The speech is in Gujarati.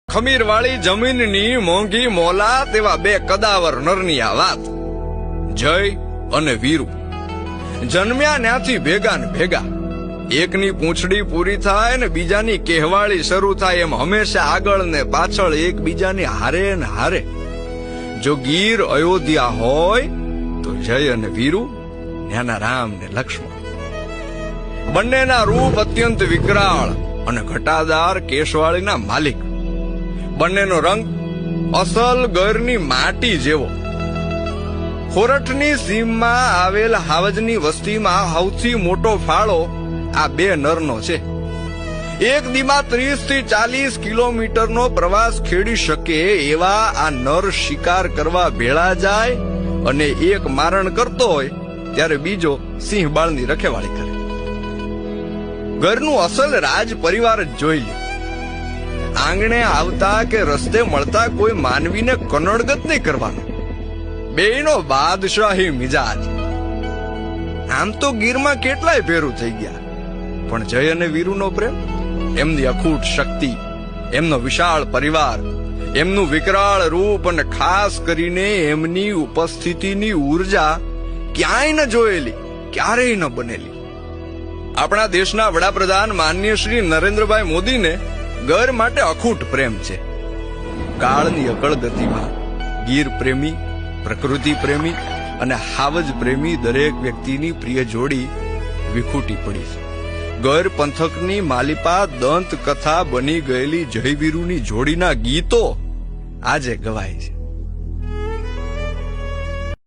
ખમીરવાળી જમીનની મોંઘી મોલા તેવા બે કદાવર નરની આ વાત. જય અને વીરુ જન્મ્યા ન્યાથી ભેગા ને ભેગા. એકની પૂંછડી પૂરી થાય ને બીજાની કહેવાળી શરૂ થાય એમ હંમેશા આગળ ને પાછળ એકબીજાની હારે ને હારે. જો ગીર અયોધ્યા હોય તો જય અને વીરુ ન્યાના રામ ને લક્ષ્મણ. બંનેના રૂપ અત્યંત વિકરાળ અને ઘટાદાર કેશવાળીના માલિક. બંનેનો રંગ અસલ ગરની માટી જેવો. ખોરઠની સીમમાં આવેલ હાવજની વસ્તીમાં સૌથી મોટો ફાળો આ બે નરનો છે. એક દીમાં 30 થી 40 કિલોમીટરનો પ્રવાસ ખેડી શકે એવા આ નર શિકાર કરવા ભેળા જાય અને એક મારણ કરતો હોય ત્યારે બીજો સિંહ બાળની રખેવાળી કરે. ઘરનું અસલ રાજ પરિવાર જ જોઈ લે. આંગણે આવતા કે રસ્તે મળતા કોઈ માનવીને કનડગત નહીં કરવાનો. બેયનો બાદશાહી મિજાજ. આમ તો ગીરમાં કેટલાય ભેરું થઈ ગયા, પણ જય અને વીરુનો પ્રેમ, એમની અખૂટ શક્તિ, એમનો વિશાળ પરિવાર, એમનું વિકરાળ રૂપ અને ખાસ કરીને એમની ઉપસ્થિતિની ઉર્જા ક્યાંય ન જોયેલી, ક્યારેય ન બનેલી. આપણા દેશના વડાપ્રધાન માનનીય શ્રી નરેન્દ્રભાઈ મોદીને ગર માટે અખૂટ પ્રેમ છે. કાળની અકળ ગતિમાં ગીર પ્રેમી, પ્રકૃતિ પ્રેમી અને હાવજ પ્રેમી દરેક વ્યક્તિની પ્રિય જોડી વિખૂટી પડી છે. ગર પંથકની માલિપા દંત કથા બની ગયેલી જય વીરુની જોડીના ગીતો આજે ગવાય છે.